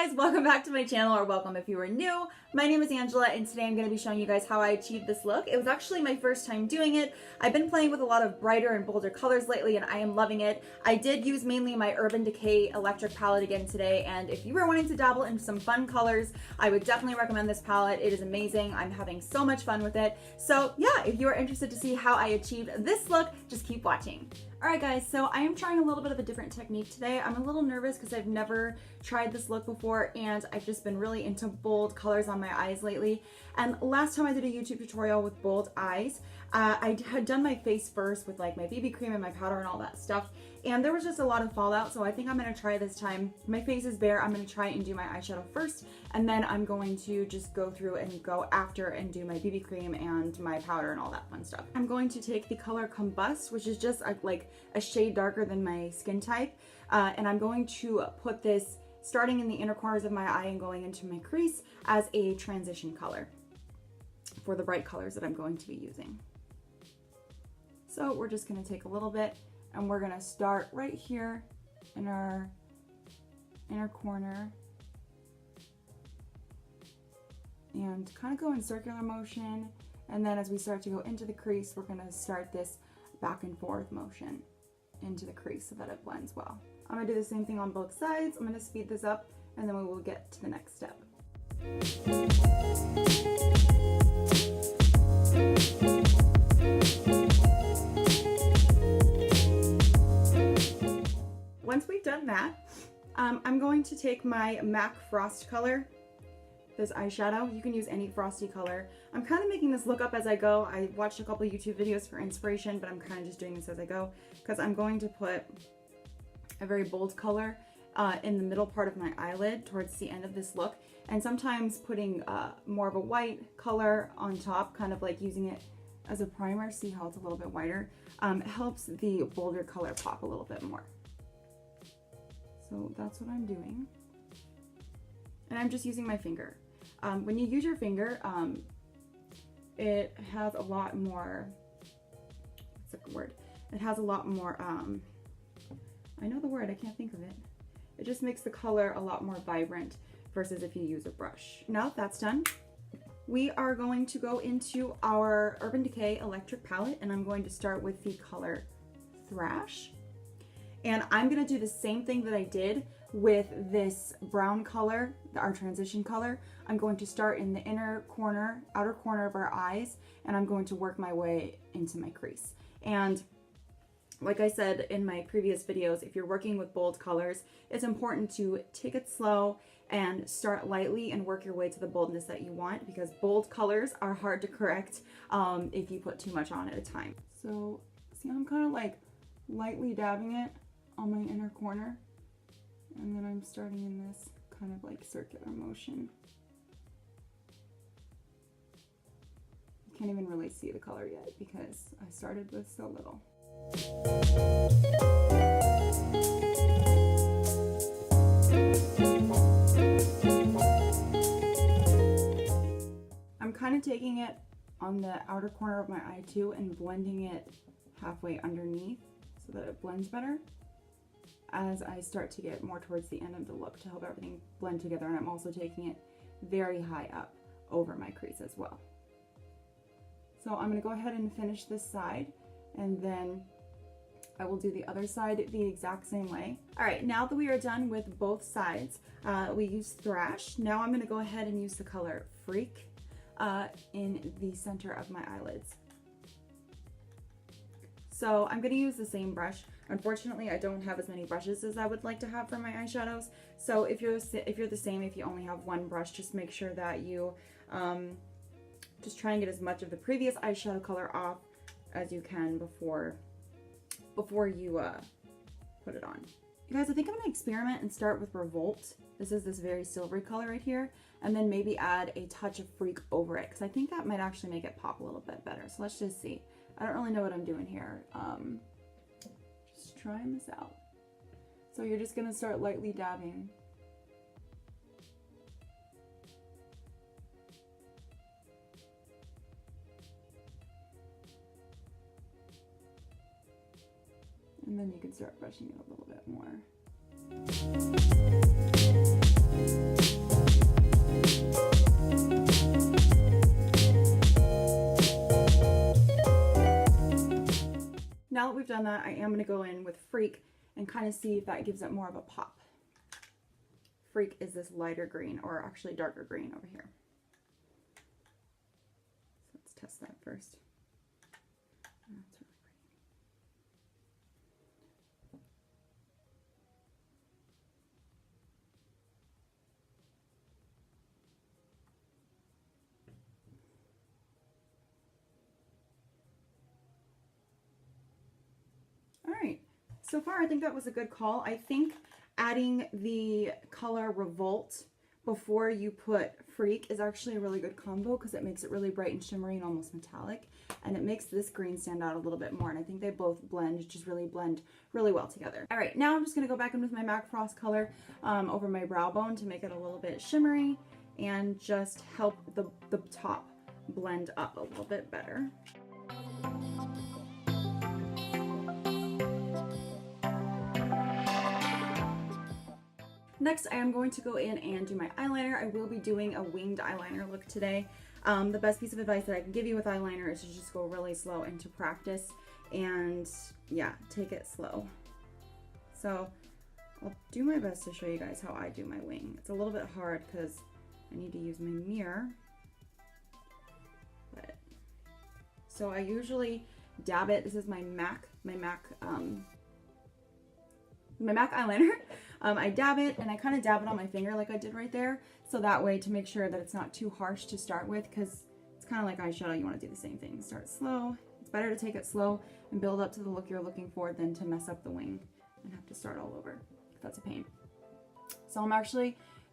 guys, welcome back to my channel, or welcome if you are new. My name is Angela and today I'm going to be showing you guys how I achieved this look. It was actually my first time doing it. I've been playing with a lot of brighter and bolder colors lately and I am loving it. I did use mainly my Urban Decay electric palette again today, and if you were wanting to dabble in some fun colors, I would definitely recommend this palette. It is amazing. I'm having so much fun with it. So yeah, if you are interested to see how I achieved this look, just keep watching. Alright guys, so I am trying a little bit of a different technique today. I'm a little nervous because I've never tried this look before and I've just been really into bold colors on my eyes lately. And last time I did a YouTube tutorial with bold eyes, I had done my face first with like my BB cream and my powder and all that stuff, and there was just a lot of fallout, so I think I'm going to try this time. My face is bare. I'm going to try and do my eyeshadow first, and then I'm going to just go through and go after and do my BB cream and my powder and all that fun stuff. I'm going to take the color Combust, which is just like a shade darker than my skin type, and I'm going to put this starting in the inner corners of my eye and going into my crease as a transition color for the bright colors that I'm going to be using. So we're just going to take a little bit and we're going to start right here in our inner corner and kind of go in circular motion, and then as we start to go into the crease, we're going to start this back and forth motion into the crease so that it blends well. I'm going to do the same thing on both sides. I'm going to speed this up and then we will get to the next step. Once we've done that, I'm going to take my MAC Frost color, this eyeshadow. You can use any frosty color. I'm kind of making this look up as I go. I watched a couple YouTube videos for inspiration, but I'm kind of just doing this as I go because I'm going to put a very bold color in the middle part of my eyelid towards the end of this look, and sometimes putting more of a white color on top, kind of like using it as a primer. See how it's a little bit whiter? Helps the bolder color pop a little bit more. So that's what I'm doing. And I'm just using my finger. When you use your finger, it has a lot more, what's the word? It has a lot more, I know the word, I can't think of it. It just makes the color a lot more vibrant versus if you use a brush. Now that that's done, we are going to go into our Urban Decay electric palette, and I'm going to start with the color Thrash. And I'm going to do the same thing that I did with this brown color, our transition color. I'm going to start in the inner corner, outer corner of our eyes, and I'm going to work my way into my crease. And like I said in my previous videos, if you're working with bold colors, it's important to take it slow and start lightly and work your way to the boldness that you want, because bold colors are hard to correct if you put too much on at a time. So see, I'm kind of like lightly dabbing it on my inner corner, and then I'm starting in this kind of like circular motion. You can't even really see the color yet because I started with so little. I'm kind of taking it on the outer corner of my eye too and blending it halfway underneath so that it blends better as I start to get more towards the end of the look to help everything blend together. And I'm also taking it very high up over my crease as well. So I'm going to go ahead and finish this side, and then I will do the other side the exact same way. All right, now that we are done with both sides, we used Thrash. Now I'm going to go ahead and use the color Freak in the center of my eyelids. So I'm going to use the same brush. Unfortunately, I don't have as many brushes as I would like to have for my eyeshadows. So if you're the same, if you only have one brush, just make sure that you just try and get as much of the previous eyeshadow color off as you can before you put it on. You guys, I think I'm gonna experiment and start with Revolt. This is this very silvery color right here, and then maybe add a touch of Freak over it, because I think that might actually make it pop a little bit better. So let's just see. I don't really know what I'm doing here. Just trying this out. So you're just gonna start lightly dabbing. And then you can start brushing it a little bit more. now that we've done that, I am going to go in with Freak and kind of see if that gives it more of a pop. Freak is this lighter green, or actually darker green over here. So let's test that first. That's really pretty. All right, so far I think that was a good call. I think adding the color Revolt before you put Freak is actually a really good combo because it makes it really bright and shimmery and almost metallic, and it makes this green stand out a little bit more, and I think they both blend really well together. All right, now I'm just going to go back in with my MAC Frost color over my brow bone to make it a little bit shimmery and just help the top blend up a little bit better. Next, I am going to go in and do my eyeliner. I will be doing a winged eyeliner look today. The best piece of advice that I can give you with eyeliner is to just go really slow into practice and yeah, take it slow. So I'll do my best to show you guys how I do my wing. It's a little bit hard because I need to use my mirror. So I usually dab it. This is my MAC eyeliner. I dab it and I kind of dab it on my finger like I did right there. So that way, to make sure that it's not too harsh to start with, because it's kind of like eyeshadow, you want to do the same thing. Start slow. It's better to take it slow and build up to the look you're looking for than to mess up the wing and have to start all over. That's a pain. So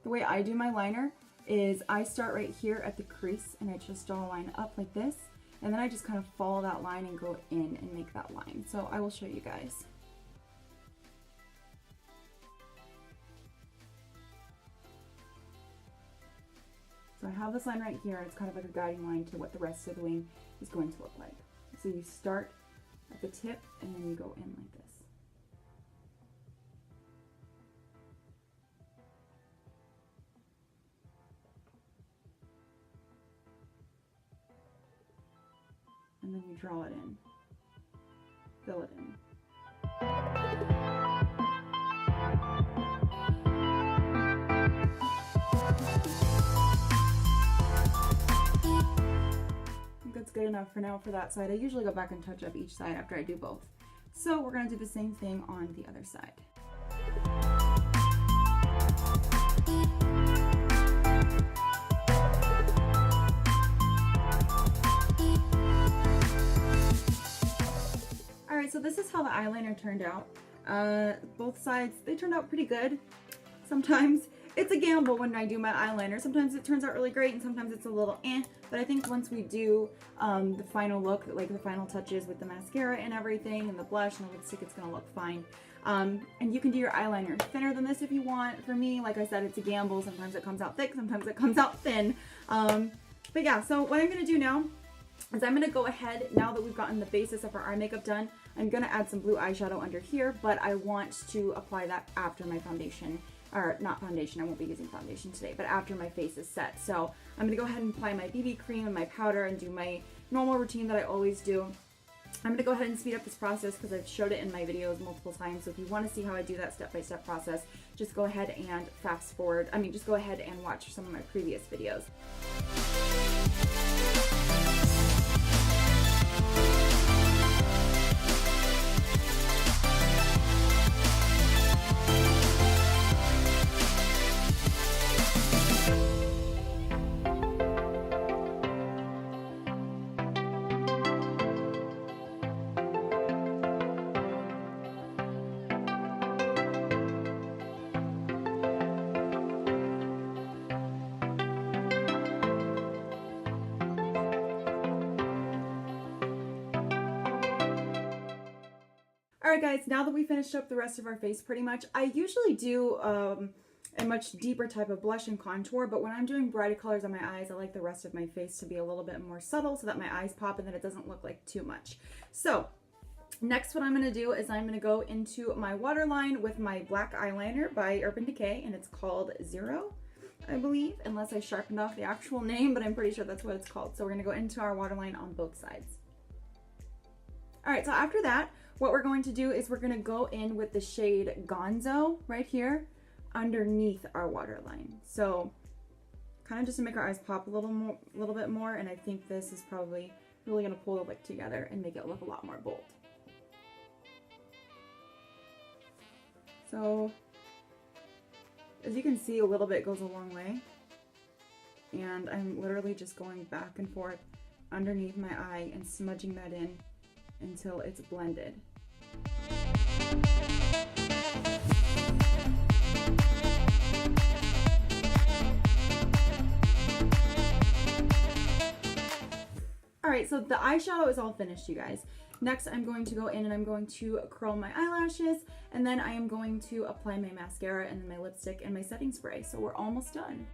the way I do my liner is I start right here at the crease and I just draw a line up like this. And then I just kind of follow that line and go in and make that line. So I will show you guys. So I have this line right here. It's kind of like a guiding line to what the rest of the wing is going to look like. So you start at the tip and then you go in like this. And then you draw it in, fill it in. That's good enough for now for that side. I usually go back and touch up each side after I do both. So we're going to do the same thing on the other side. Alright, so this is how the eyeliner turned out. Both sides, they turned out pretty good. Sometimes it's a gamble when I do my eyeliner. Sometimes it turns out really great and sometimes it's a little eh. But I think once we do the final look, like the final touches with the mascara and everything and the blush and the lipstick, it's going to look fine. And you can do your eyeliner thinner than this if you want. For me, like I said, it's a gamble. Sometimes it comes out thick, sometimes it comes out thin. But yeah, so what I'm going to do now is I'm going to go ahead, now that we've gotten the basis of our eye makeup done, I'm going to add some blue eyeshadow under here, but I want to apply that after my foundation. Or not foundation, I won't be using foundation today, but after my face is set. So I'm gonna go ahead and apply my BB cream and my powder and do my normal routine that I always do. I'm gonna go ahead and speed up this process because I've showed it in my videos multiple times. So if you wanna see how I do that step-by-step process, just go ahead and just go ahead and watch some of my previous videos. Alright guys, now that we finished up the rest of our face pretty much, I usually do a much deeper type of blush and contour, but when I'm doing brighter colors on my eyes, I like the rest of my face to be a little bit more subtle so that my eyes pop and that it doesn't look like too much. So next what I'm going to do is I'm going to go into my waterline with my black eyeliner by Urban Decay, and it's called Zero, I believe, unless I sharpened off the actual name, but I'm pretty sure that's what it's called. So we're going to go into our waterline on both sides. Alright, so after that, what we're going to do is we're going to go in with the shade Gonzo right here underneath our waterline. So kind of just to make our eyes pop a little bit more, and I think this is probably really going to pull the look together and make it look a lot more bold. So as you can see, a little bit goes a long way, and I'm literally just going back and forth underneath my eye and smudging that in until it's blended. Alright, so the eyeshadow is all finished, you guys. Next, I'm going to go in and I'm going to curl my eyelashes, and then I am going to apply my mascara and then my lipstick and my setting spray. So we're almost done.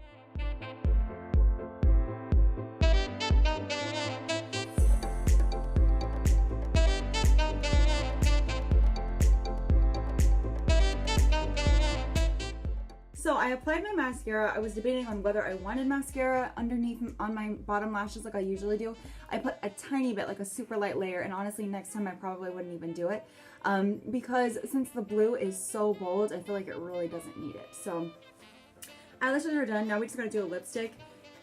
So I applied my mascara. I was debating on whether I wanted mascara underneath on my bottom lashes like I usually do. I put a tiny bit, like a super light layer, and honestly next time I probably wouldn't even do it because since the blue is so bold, I feel like it really doesn't need it. So eyelashes are done. Now we just gotta do a lipstick.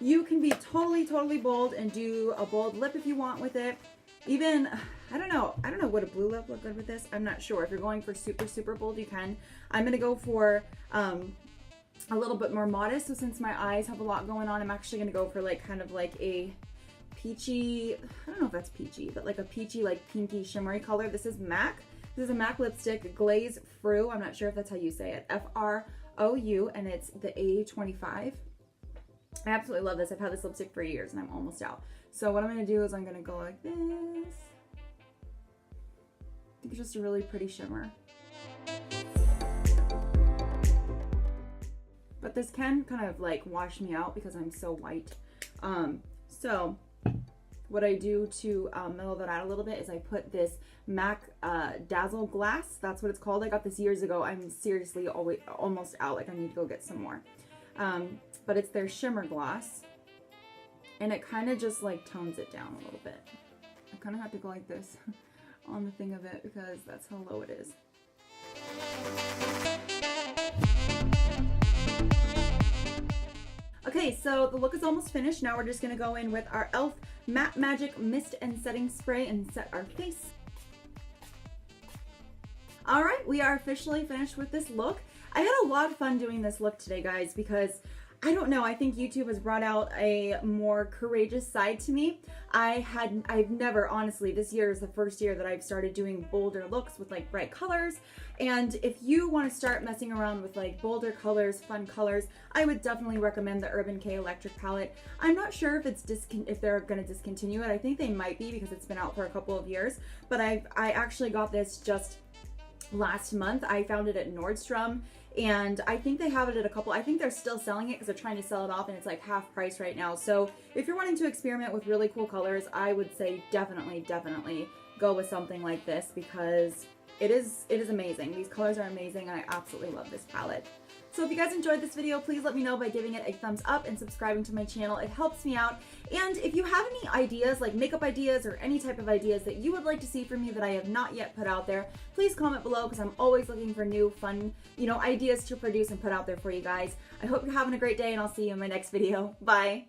You can be totally bold and do a bold lip if you want with it. Even, I don't know, would a blue lip look good with this? I'm not sure. If you're going for super bold, you can. I'm gonna go for a little bit more modest. So since my eyes have a lot going on, I'm actually gonna go for like kind of like a peachy, I don't know if that's peachy, but like a peachy, like pinky shimmery color. This is MAC. This is a MAC lipstick, Glaze Fru. I'm not sure if that's how you say it. F-R-O-U, and it's the A25. I absolutely love this. I've had this lipstick for years and I'm almost out. So what I'm gonna do is I'm gonna go like this. I think it's just a really pretty shimmer. But this can kind of like wash me out because I'm so white. So what I do to mellow that out a little bit is I put this MAC Dazzle Glass. That's what it's called. I got this years ago. I'm seriously almost out. Like I need to go get some more. But it's their shimmer gloss. And it kind of just like tones it down a little bit. I kind of have to go like this on the thing of it because that's how low it is. Okay, so the look is almost finished. Now we're just gonna go in with our e.l.f. Matte Magic Mist and Setting Spray and set our face. All right, we are officially finished with this look. I had a lot of fun doing this look today, guys, because I don't know, I think YouTube has brought out a more courageous side to me. I've never, honestly, this year is the first year that I've started doing bolder looks with like bright colors. And if you want to start messing around with like bolder colors, fun colors, I would definitely recommend the Urban Decay Electric palette. I'm not sure if they're going to discontinue it. I think they might be because it's been out for a couple of years. But I actually got this just last month. I found it at Nordstrom. And I think they have it at a couple, I think they're still selling it because they're trying to sell it off and it's like half price right now. So if you're wanting to experiment with really cool colors, I would say definitely go with something like this because it is amazing. These colors are amazing and I absolutely love this palette. So if you guys enjoyed this video, please let me know by giving it a thumbs up and subscribing to my channel. It helps me out. And if you have any ideas, like makeup ideas or any type of ideas that you would like to see from me that I have not yet put out there, please comment below because I'm always looking for new fun, ideas to produce and put out there for you guys. I hope you're having a great day and I'll see you in my next video. Bye.